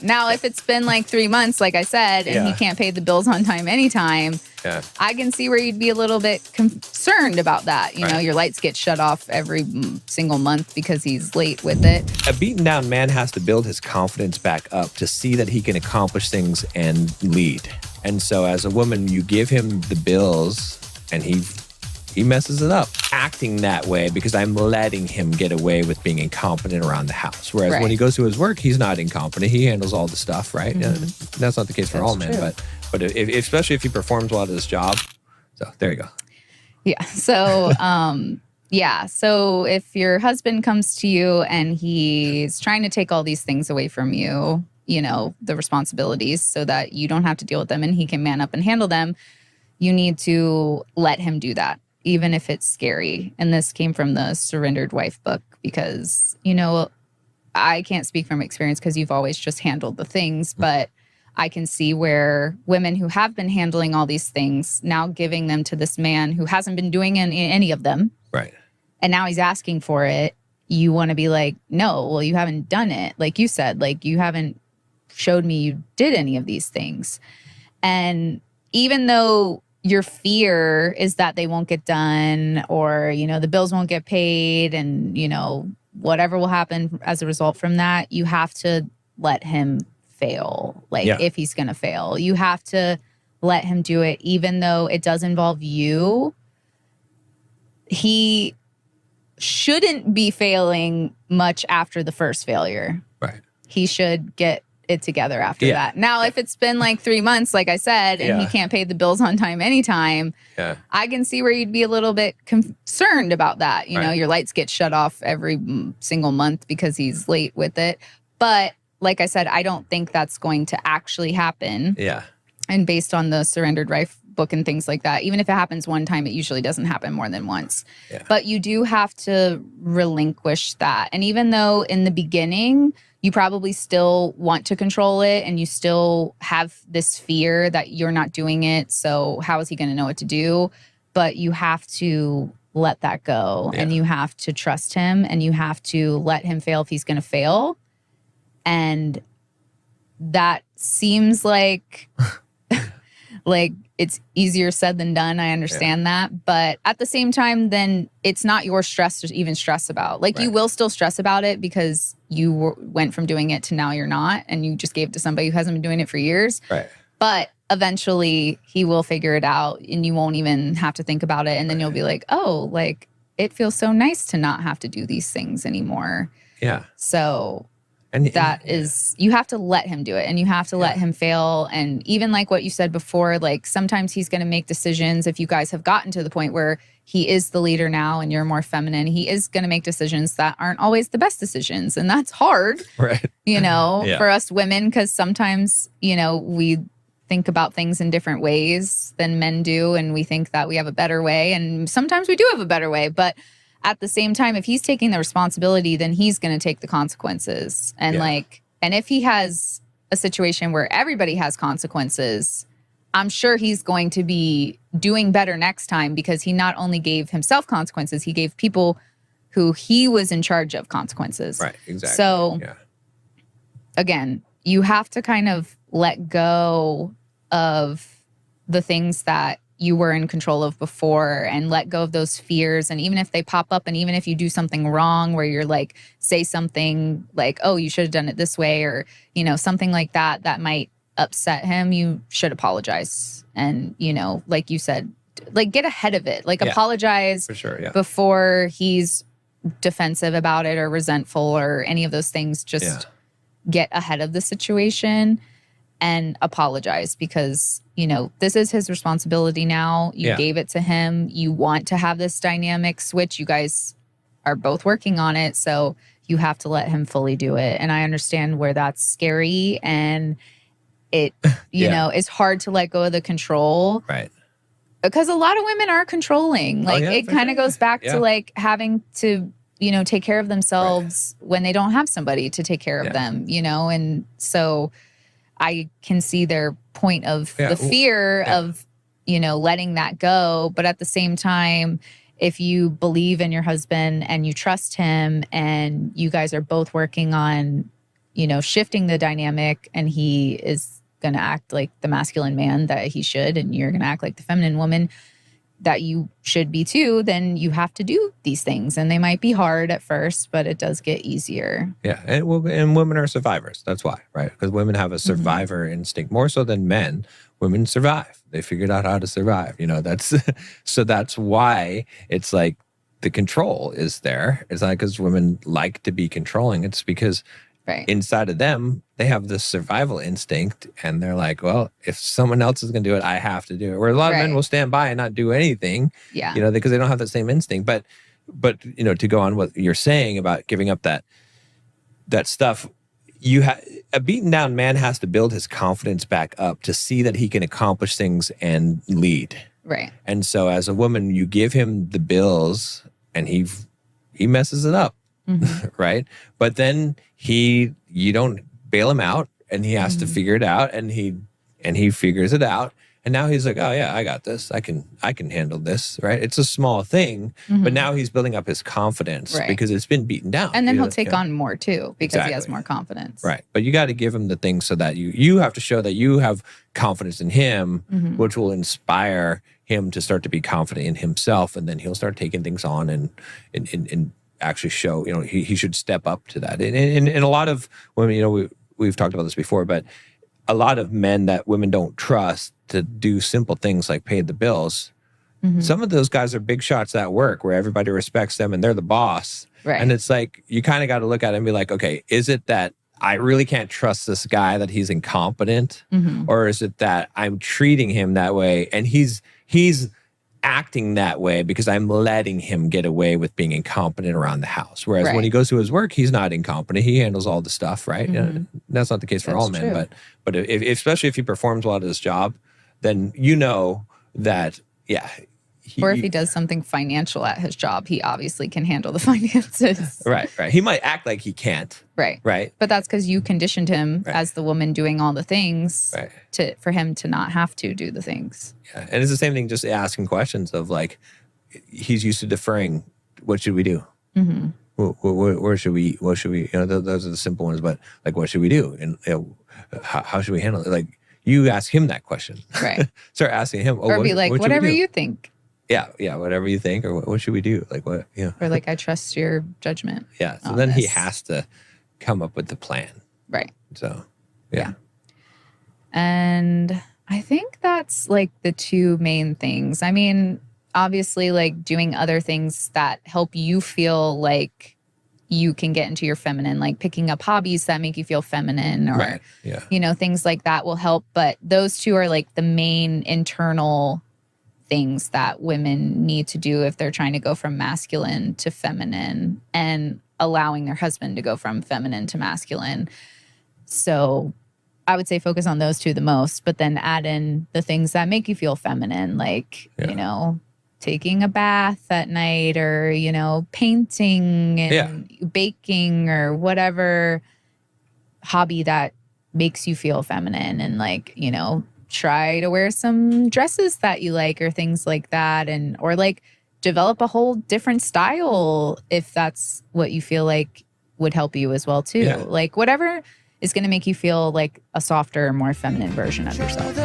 Now, if it's been like 3 months, like I said, and he can't pay the bills on time anytime, I can see where you'd be a little bit concerned about that. You know, your lights get shut off every single month because he's late with it. A beaten down man has to build his confidence back up to see that he can accomplish things and lead. And so as a woman, you give him the bills and he messes it up. Acting that way because I'm letting him get away with being incompetent around the house. Whereas when he goes to his work, he's not incompetent. He handles all the stuff, right? That's not the case for all men, but especially if he performs well at his job. So there you go. Yeah. So, So if your husband comes to you and he's trying to take all these things away from you, you know, the responsibilities so that you don't have to deal with them and he can man up and handle them, you need to let him do that, even if it's scary. And this came from the Surrendered Wife book because, you know, I can't speak from experience because you've always just handled the things, but I can see where women who have been handling all these things, now giving them to this man who hasn't been doing any of them. Right. And now he's asking for it. You want to be like, no, well, you haven't done it. Like you said, like you haven't showed me you did any of these things. And even though your fear is that they won't get done or, you know, the bills won't get paid and, you know, whatever will happen as a result from that, you have to let him fail. Like if he's going to fail, you have to let him do it, even though it does involve you. He shouldn't be failing much after the first failure. Right. He should get it together after that. Now, if it's been like 3 months, like I said, and he can't pay the bills on time anytime, I can see where you'd be a little bit concerned about that. You know, your lights get shut off every single month because he's late with it. But like I said, I don't think that's going to actually happen. Yeah. And based on the Surrendered Wife book and things like that, even if it happens one time, it usually doesn't happen more than once. But you do have to relinquish that. And even though in the beginning, you probably still want to control it and you still have this fear that you're not doing it. So how is he going to know what to do? But you have to let that go and you have to trust him and you have to let him fail if he's going to fail. And that seems like like it's easier said than done. I understand that. But at the same time, then it's not your stress to even stress about. Like you will still stress about it because you went from doing it to now you're not. And you just gave it to somebody who hasn't been doing it for years. Right. But eventually he will figure it out and you won't even have to think about it. And then you'll be like, oh, like it feels so nice to not have to do these things anymore. Yeah. So... And that is, you have to let him do it and you have to let him fail. And even like what you said before, like sometimes he's going to make decisions. If you guys have gotten to the point where he is the leader now and you're more feminine, he is going to make decisions that aren't always the best decisions. And that's hard, you know, for us women, because sometimes, you know, we think about things in different ways than men do. And we think that we have a better way. And sometimes we do have a better way. But at the same time, if he's taking the responsibility, then he's going to take the consequences. And and if he has a situation where everybody has consequences, I'm sure he's going to be doing better next time because he not only gave himself consequences, he gave people who he was in charge of consequences. Right, exactly. So again, you have to kind of let go of the things that you were in control of before and let go of those fears. And even if they pop up and even if you do something wrong where you're like, say something like, oh, you should have done it this way or, you know, something like that, that might upset him, you should apologize. And, you know, like you said, like get ahead of it, like apologize for sure, before he's defensive about it or resentful or any of those things. Just get ahead of the situation and apologize because, you know, this is his responsibility now. You gave it to him. You want to have this dynamic switch. You guys are both working on it. So you have to let him fully do it. And I understand where that's scary and it, you know, it's hard to let go of the control. Right. Because a lot of women are controlling. Like it kind of goes back to like having to, you know, take care of themselves when they don't have somebody to take care of them, you know? And so I can see their point of the fear of, you know, letting that go. But at the same time, if you believe in your husband and you trust him and you guys are both working on shifting the dynamic, and he is going to act like the masculine man that he should, and you're going to act like the feminine woman that you should be too, then you have to do these things. And they might be hard at first, but it does get easier. Yeah. And women are survivors. That's why, right? Because women have a survivor instinct more so than men. Women survive. They figured out how to survive. That's so that's why it's like the control is there. It's not because women like to be controlling. It's because inside of them, they have this survival instinct, and they're like, well, if someone else is going to do it, I have to do it. Where a lot of men will stand by and not do anything, because they don't have that same instinct. But to go on what you're saying about giving up that stuff, a beaten down man has to build his confidence back up to see that he can accomplish things and lead. Right. And so as a woman, you give him the bills and he messes it up. Right. But then you don't bail him out, and he has to figure it out, and he figures it out. And now he's like, oh yeah, I got this. I can handle this. Right. It's a small thing, but now he's building up his confidence because it's been beaten down. And then he'll take on more too, because he has more confidence. Right. But you got to give him the things so that you have to show that you have confidence in him, which will inspire him to start to be confident in himself. And then he'll start taking things on and actually show, he should step up to that. And a lot of women, we've talked about this before, but a lot of men that women don't trust to do simple things like pay the bills. Some of those guys are big shots at work where everybody respects them and they're the boss. Right. And it's like, you kind of got to look at it and be like, okay, is it that I really can't trust this guy, that he's incompetent? Or is it that I'm treating him that way and he's acting that way because I'm letting him get away with being incompetent around the house? Whereas when he goes to his work, he's not incompetent. He handles all the stuff, right? That's not the case for all men, but especially if he performs well at his job, then that, or if he does something financial at his job, he obviously can handle the finances. Right. He might act like he can't. Right. But that's because you conditioned him as the woman doing all the things for him to not have to do the things. Yeah. And it's the same thing, just asking questions of like, he's used to deferring. What should we do? Where should we, those are the simple ones, but like, what should we do? And how should we handle it? Like, you ask him that question. Right. Start asking him. Or be like, whatever you think. Yeah, whatever you think, or what should we do? Like what, Or like, I trust your judgment. Yeah, so then he has to come up with the plan. Right. So, yeah. And I think that's like the two main things. I mean, obviously like doing other things that help you feel like you can get into your feminine, like picking up hobbies that make you feel feminine or, things like that will help. But those two are like the main internal things that women need to do if they're trying to go from masculine to feminine and allowing their husband to go from feminine to masculine. So I would say focus on those two the most, but then add in the things that make you feel feminine, like, taking a bath at night or, painting and baking or whatever hobby that makes you feel feminine, and like, try to wear some dresses that you like or things like that, and or like develop a whole different style if that's what you feel like would help you as well too. Like whatever is going to make you feel like a softer, more feminine version of yourself.